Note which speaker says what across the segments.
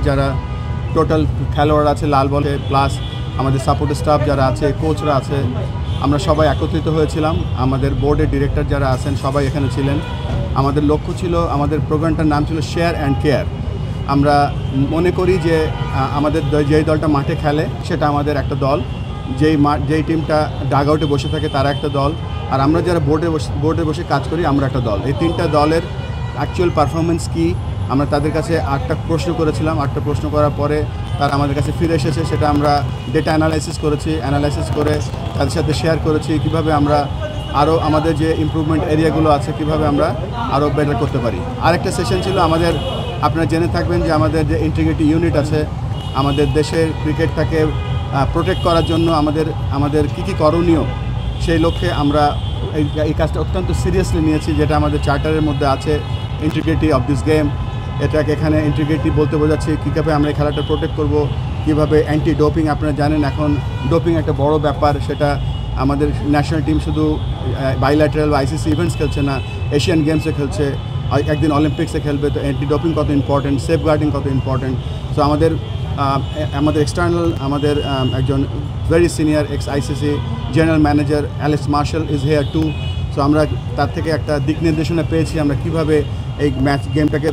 Speaker 1: যারা টোটাল খেলোয়াড় আছে লাল বলে প্লাস আমাদের সাপোর্ট স্টাফ যারা আছে কোচরা আছে আমরা সবাই একত্রিত হয়েছিলাম। আমাদের বোর্ডের ডিরেক্টর যারা আছেন সবাই এখানে ছিলেন। আমাদের লক্ষ্য ছিল, আমাদের প্রোগ্রামটার নাম ছিল শেয়ার অ্যান্ড কেয়ার। আমরা মনে করি যে আমাদের যেই দলটা মাঠে খেলে সেটা আমাদের একটা দল, যেই টিমটা ডাগ আউটে বসে থাকে তারা একটা দল, আর আমরা যারা বোর্ডে বসে কাজ করি আমরা একটা দল। এই তিনটা দলের অ্যাকচুয়াল পারফরমেন্স কী আমরা তাদের কাছে 8টা প্রশ্ন করেছিলাম। 8টা প্রশ্ন করার পরে তারা আমাদের কাছে ফিরে এসেছে, সেটা আমরা ডেটা অ্যানালাইসিস করে তাদের সাথে শেয়ার করেছি কীভাবে আমরা আরও আমাদের যে ইমপ্রুভমেন্ট এরিয়াগুলো আছে কীভাবে আমরা আরও বেটার করতে পারি। আরেকটা সেশন ছিল আমাদের, আপনারা জেনে থাকবেন যে আমাদের যে ইন্টিগ্রিটি ইউনিট আছে, আমাদের দেশের ক্রিকেটটাকে প্রোটেক্ট করার জন্য আমাদের কী করণীয়, সেই লক্ষ্যে আমরা এই কাজটা অত্যন্ত সিরিয়াসলি নিয়েছি, যেটা আমাদের চার্টারের মধ্যে আছে, ইন্টিগ্রিটি অফ দিস গেম। এটাকে এখানে ইন্টিগ্রিটি বলতে বোঝাচ্ছি কীভাবে আমরা এই খেলাটা প্রোটেক্ট করব, কীভাবে অ্যান্টি ডোপিং। আপনারা জানেন এখন ডোপিং একটা বড় ব্যাপার, সেটা আমাদের ন্যাশনাল টিম শুধু বাইল্যাটারাল বা আইসিসি ইভেন্টস খেলছে না, এশিয়ান গেমসে খেলছে, একদিন অলিম্পিক্সে খেলবে। তো অ্যান্টি ডোপিং কত ইম্পর্টেন্ট, সেফগার্ডিং কত ইম্পর্টেন্ট। সো আমাদের এক্সটার্নাল আমাদের একজন very senior x ICC general manager Alex martial is here two. So আমরা তার থেকে একটা দিক নির্দেশনা পেয়েছি আমরা কীভাবে এই গেমটাকে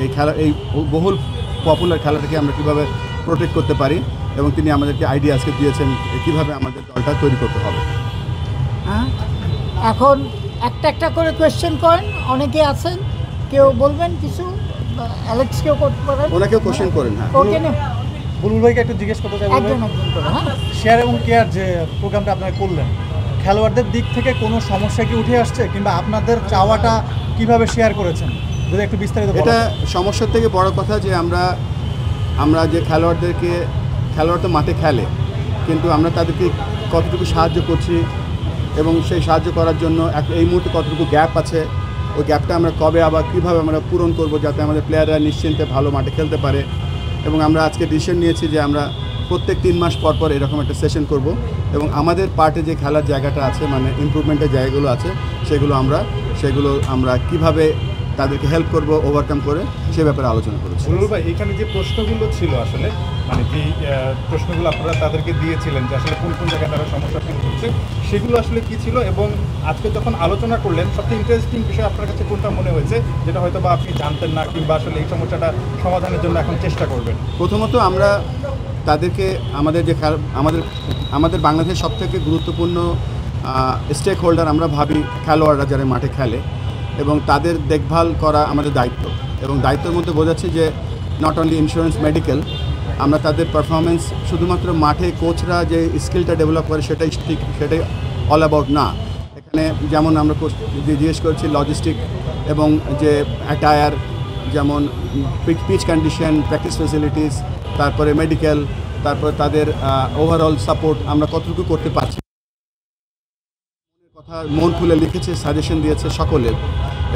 Speaker 1: এই খেলা, এই বহুল পপুলার খেলাটাকে আমরা কীভাবে প্রোটেক্ট করতে পারি, এবং তিনি আমাদেরকে আইডিয়া আজকে দিয়েছেন কীভাবে আমাদের দলটা তৈরি করতে হবে।
Speaker 2: এখন একটা করে কোয়েশ্চেন করেন, অনেকে আছেন, কেউ বলবেন কিছু, অ্যালেক্সকেও করতে পারেন,
Speaker 1: ওনাকেও কোয়েশ্চেন করেন। হ্যাঁ,
Speaker 3: বুলবুল ভাইকে একটু জিজ্ঞেস করতে চাই,
Speaker 2: একজন করে। হ্যাঁ,
Speaker 3: শেয়ার এবং কেয়ার যে প্রোগ্রামটা আপনারা করলেন, খেলোয়াড়দের দিক থেকে কোনো সমস্যা কি উঠে আসছে, কিংবা আপনাদের চাওয়াটা কিভাবে শেয়ার করেছেন যদি একটু বিস্তারিত বলেন।
Speaker 1: এটা সমস্যার থেকে বড় কথা যে আমরা যে খেলোয়াড় তো মাঠে খেলে, কিন্তু আমরা তাদেরকে কতটুকু সাহায্য করছি এবং সেই সাহায্য করার জন্য এই মুহূর্তে কতটুকু গ্যাপ আছে, ওই গ্যাপটা আমরা কবে আবার কীভাবে আমরা পূরণ করব যাতে আমাদের প্লেয়াররা নিশ্চিন্তে ভালো মাঠে খেলতে পারে। এবং আমরা আজকে ডিসিশন নিয়েছি যে আমরা প্রত্যেক 3 মাস পর এরকম একটা সেশন করব, এবং আমাদের পার্টে যে খেলার জায়গাটা আছে, মানে ইমপ্রুভমেন্টের জায়গাগুলো আছে, সেগুলো আমরা কিভাবে তাদেরকে হেল্প করব ওভারকাম করে, সে ব্যাপারে আলোচনা করেছি।
Speaker 4: বুলবুল ভাই, এখানে যে প্রশ্নগুলো ছিল আসলে, মানে যে প্রশ্নগুলো আপনারা তাদেরকে দিয়েছিলেন যে আসলে কোন জায়গায় তারা সমস্যা ফেস করছে, সেগুলো আসলে কী ছিল, এবং আজকে যখন আলোচনা করলেন সবচেয়ে ইন্টারেস্টিং বিষয় আপনার কাছে কোনটা মনে হয়েছে, যেটা হয়তো বা আপনি জানতেন না, কিংবা আসলে এই সমস্যাটা সমাধানের জন্য এখন চেষ্টা করবেন?
Speaker 1: প্রথমত আমরা তাদেরকে আমাদের বাংলাদেশের সবথেকে গুরুত্বপূর্ণ স্টেক হোল্ডার আমরা ভাবি খেলোয়াড়রা যারা মাঠে খেলে, এবং তাদের দেখভাল করা আমাদের দায়িত্ব। এবং দায়িত্বের মধ্যে বোঝাচ্ছে যে নট অনলি ইন্স্যুরেন্স, মেডিকেল, আমরা তাদের পারফরমেন্স শুধুমাত্র মাঠে কোচরা যে স্কিলটা ডেভেলপ করে সেটাই অল অ্যাবাউট না। এখানে যেমন আমরা জিজ্ঞেস করছি লজিস্টিক এবং যে অ্যাটায়ার, যেমন পিচ কন্ডিশন, প্র্যাকটিস ফেসিলিটিস, তারপরে মেডিকেল, তারপরে তাদের ওভারঅল সাপোর্ট আমরা কতটুকু করতে পারছি। কথা মন খুলে লিখেছে, সাজেশন দিয়েছে সকলের,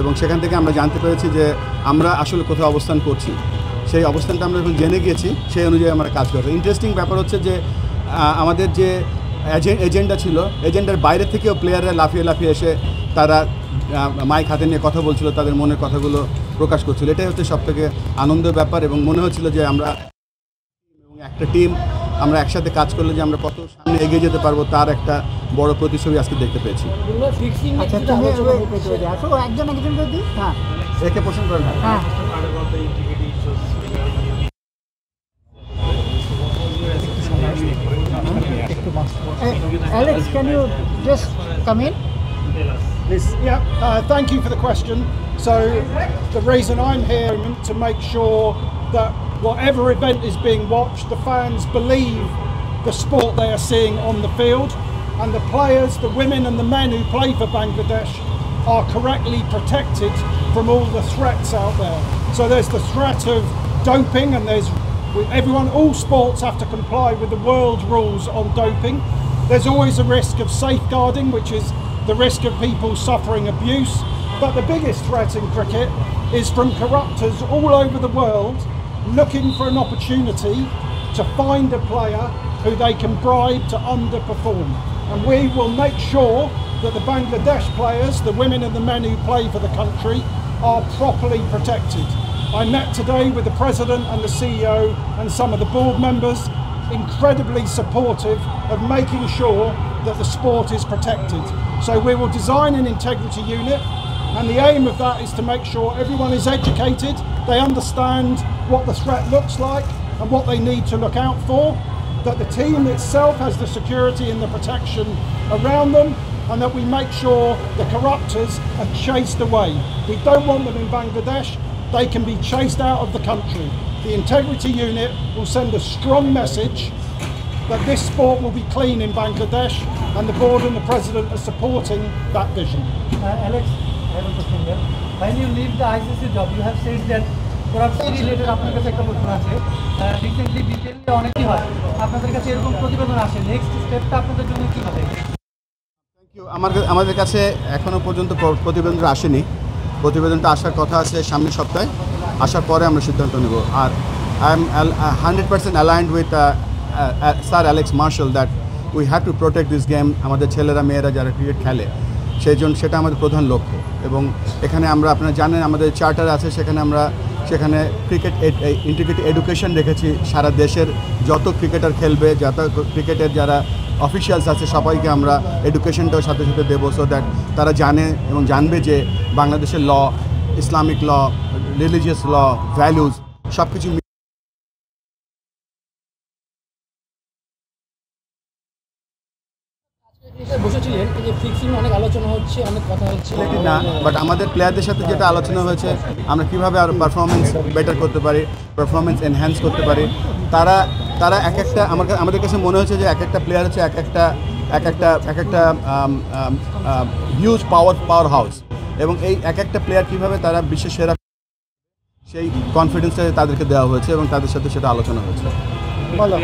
Speaker 1: এবং সেখান থেকে আমরা জানতে পেরেছি যে আমরা আসলে কোথাও অবস্থান করছি। সেই অবস্থানটা আমরা যখন জেনে গিয়েছি, সেই অনুযায়ী আমরা কাজ করবো। ইন্টারেস্টিং ব্যাপার হচ্ছে যে আমাদের যে এজেন্ডা ছিল, এজেন্ডার বাইরে থেকেও প্লেয়াররা লাফিয়ে এসে তারা মাইক হাতে নিয়ে কথা বলছিল, তাদের মনের কথাগুলো প্রকাশ করছিল। এটাই হচ্ছে সবথেকে আনন্দের ব্যাপার, এবং মনে হচ্ছিল যে আমরা এবং একটা টিম আমরা একসাথে কাজ করলে যে আমরা কত সামনে এগিয়ে যেতে পারবো তার একটা বড় প্রতিচ্ছবি আজকে দেখতে পেয়েছি। একে পছন্দ করেন।
Speaker 2: Alex, can you just come in?
Speaker 5: Please. Yeah, thank you for the question. So the reason I'm here to make sure that whatever event is being watched, the fans believe the sport they are seeing on the field, and the players, the women and the men who play for Bangladesh are correctly protected from all the threats out there. So there's the threat of doping, and all sports have to comply with the world rules on doping. There's always a risk of safeguarding, which is the risk of people suffering abuse. But the biggest threat in cricket is from corruptors all over the world looking for an opportunity to find a player who they can bribe to underperform. And we will make sure that the Bangladesh players, the women and the men who play for the country, are properly protected. I met today with the president and the CEO and some of the board members, incredibly supportive of making sure that the sport is protected. So we will design an integrity unit, and the aim of that is to make sure everyone is educated, they understand what the threat looks like and what they need to look out for, that the team itself has the security and the protection around them, and that we make sure the corruptors are chased away. We don't want them in Bangladesh. They can be chased out of the country. The integrity unit will send a strong message that this sport will be clean in Bangladesh, and the board and the president are supporting that vision.
Speaker 6: Alex, I have a question here. When you leave the ICC job, you have said that corruption related আপনার কাছে একটা প্রশ্ন আছে recently বিপিএলে অনেকই হয় আপনাদের কাছে এরকম প্রতিবেদন আসে নেক্সট স্টেপটা আপনাদের জন্য কি হবে
Speaker 1: আমাদের কাছে এখনও পর্যন্ত প্রতিবেদনটা আসেনি প্রতিবেদনটা আসার কথা আছে সামনের সপ্তাহে আসার পরে আমরা সিদ্ধান্ত নেব আর I am 100% aligned with sir Alex Marshall that we have to protect this game আমাদের ছেলেরা মেয়েরা যারা ক্রিকেট খেলে সেই জন্য সেটা আমাদের প্রধান লক্ষ্য এবং এখানে আমরা আপনারা জানেন আমাদের চার্টার আছে সেখানে ক্রিকেট ইন্টিগ্রেটেড এডুকেশন রেখেছি সারা দেশের যত ক্রিকেটার খেলবে যত ক্রিকেটের যারা অফিসিয়ালস আছে সবাইকে আমরা এডুকেশনটাও সাথে সাথে দেবো সো দ্যাট তারা জানে এবং জানবে যে বাংলাদেশের ল ইসলামিক ল রিলিজিয়াস ল ভ্যালুজ সব কিছু
Speaker 7: বসেছিলেন যে ফিক্সিং অনেক আলোচনা হচ্ছে অনেক কথা হচ্ছে
Speaker 1: না বাট আমাদের প্লেয়ারদের সাথে যেটা আলোচনা হয়েছে আমরা কীভাবে আরও পারফরমেন্স বেটার করতে পারি পারফরমেন্স এনহ্যান্স করতে পারি তারা এক একটা আমাদের কাছে মনে হচ্ছে যে এক একটা প্লেয়ার হচ্ছে এক একটা হিউজ পাওয়ার হাউস এবং এই এক একটা প্লেয়ার কীভাবে তারা বিশ্বের সেরা সেই কনফিডেন্সটা তাদেরকে দেওয়া হয়েছে এবং তাদের সাথে সেটা আলোচনা হয়েছে
Speaker 2: বলো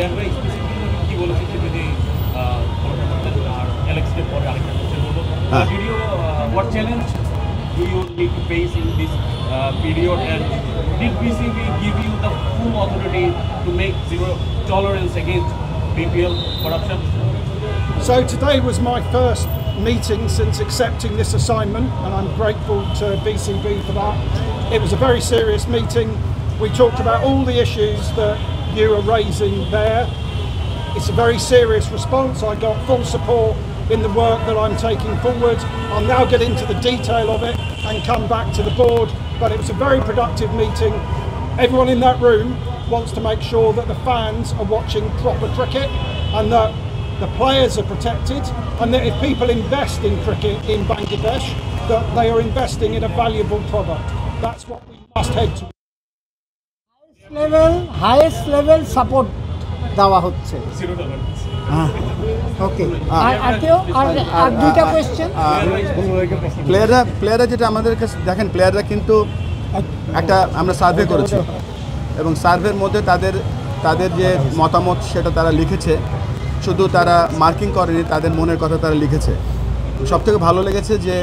Speaker 8: What challenge do you need to face in this period, and did BCB give you the full authority to make zero tolerance against BPL corruption?
Speaker 5: So today was my first meeting since accepting this assignment, and I'm grateful to BCB for that. It was a very serious meeting. We talked about all the issues that you are raising there. It's a very serious response. I got full support in the work that I'm taking forward. I'll now get into the detail of it and come back to the board, but it was a very productive meeting. Everyone in that room wants to make sure that the fans are watching proper cricket and that the players are protected, and that if people invest in cricket in Bangladesh, that they are investing in a valuable product. That's what we must head to.
Speaker 2: Highest level support দেওয়া হচ্ছে ওকে আর কেউ আর দুইটা question
Speaker 1: প্লেয়াররা যেটা আমাদের কাছে দেখেন প্লেয়াররা কিন্তু একটা আমরা সার্ভে করেছি এবং সার্ভের মধ্যে তাদের যে মতামত সেটা তারা লিখেছে শুধু তারা মার্কিং করেনি তাদের মনের কথা তারা লিখেছে সবথেকে ভালো লেগেছে যে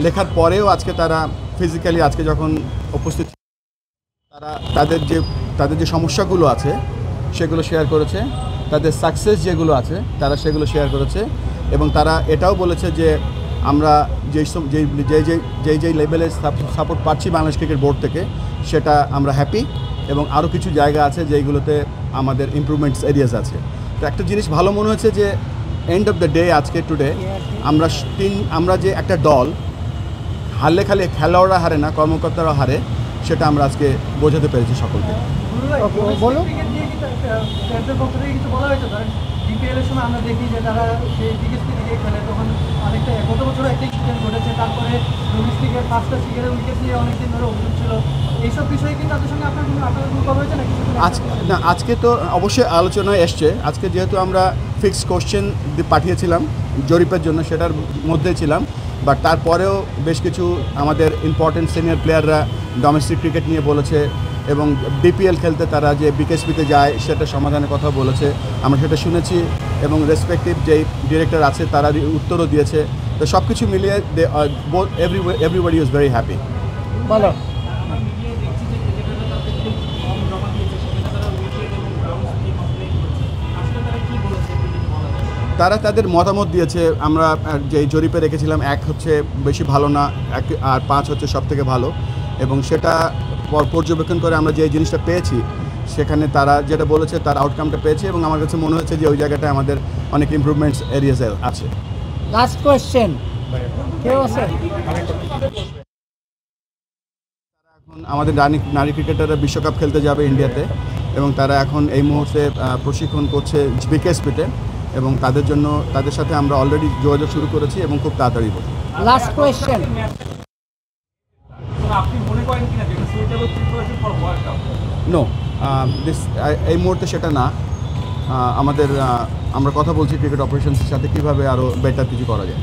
Speaker 1: লেখার পরেও আজকে তারা ফিজিক্যালি আজকে যখন উপস্থিত তারা তাদের যে সমস্যাগুলো আছে সেগুলো শেয়ার করেছে তাদের সাকসেস যেগুলো আছে তারা সেগুলো শেয়ার করেছে এবং তারা এটাও বলেছে যে আমরা যেই লেভেলে সাপোর্ট পাচ্ছি বাংলাদেশ ক্রিকেট বোর্ড থেকে সেটা আমরা হ্যাপি এবং আরও কিছু জায়গা আছে যেইগুলোতে আমাদের ইমপ্রুভমেন্টস এরিয়াস আছে তো একটা জিনিস ভালো মনে হচ্ছে যে এন্ড অফ দ্য ডে আজকে টুডে আমরা যে একটা দল হারলে খালি খেলোয়াড়রা হারে না কর্মকর্তারা হারে সেটা আমরা আজকে বোঝাতে পেরেছি সকলকে
Speaker 2: বলো
Speaker 6: বলা হয়েছে ধরেন বিপিএলের সময় আমরা দেখি যে তারা সেই বিকেএসপি দিকে খেলে তখন অনেকটা গত বছর একটা ইনসিডেন্ট ঘটেছে তারপরে ডোমেস্টিকের 5টা ক্রিকেটের উইকেট নিয়ে অনেকদিন ধরে অভিযোগ ছিল এইসব বিষয়ে কি তাদের সঙ্গে আপনার কোনো কথা হয়েছে না
Speaker 1: আজকে তো অবশ্যই আলোচনায় এসছে আজকে যেহেতু আমরা ফিক্সড কোশ্চেন পাঠিয়েছিলাম জরিপের জন্য সেটার মধ্যে ছিলাম বাট তারপরেও বেশ কিছু আমাদের ইম্পর্টেন্ট সিনিয়র প্লেয়াররা ডোমেস্টিক ক্রিকেট নিয়ে বলেছে এবং বিপিএল খেলতে তারা যে বিকেএসপিতে যায় সেটা সমাধানের কথা বলেছে আমরা সেটা শুনেছি এবং রেসপেক্টিভ যেই ডিরেক্টর আছে তারা উত্তরও দিয়েছে তো সব কিছু মিলিয়ে এভরিবডি ইজ ভেরি হ্যাপি
Speaker 2: বলো
Speaker 1: তারা তাদের মতামত দিয়েছে আমরা যে জরিপে রেখেছিলাম 1 হচ্ছে বেশি ভালো না আর 5 হচ্ছে সব থেকে ভালো এবং সেটা পর্যবেক্ষণ করে আমরা যে জিনিসটা পেয়েছি সেখানে তারা যেটা বলেছে তার আউটকামটা পেয়েছে এবং আমার কাছে মনে হচ্ছে যে ওই জায়গাটায় আমাদের অনেক ইমপ্রুভমেন্টস এরিয়াস আছে।
Speaker 2: লাস্ট কোয়েশ্চেন কেউ আছে?
Speaker 1: এখন আমাদের নারী ক্রিকেটাররা বিশ্বকাপ খেলতে যাবে ইন্ডিয়াতে এবং তারা এখন এই মুহূর্তে প্রশিক্ষণ করছে বিকেএসপিতে এবং তাদের সাথে আমরা অলরেডি যোগাযোগ শুরু করেছি এবং খুব তাড়াতাড়ি বলবো।
Speaker 2: Last question.
Speaker 8: আপনি মনে করেন কিনা যে suitable preparation for world cup?
Speaker 1: No, এই মুহূর্তে সেটা না। আমরা কথা বলছি ক্রিকেট অপারেশনসের সাথে কীভাবে আরও বেটার কিছু করা যায়।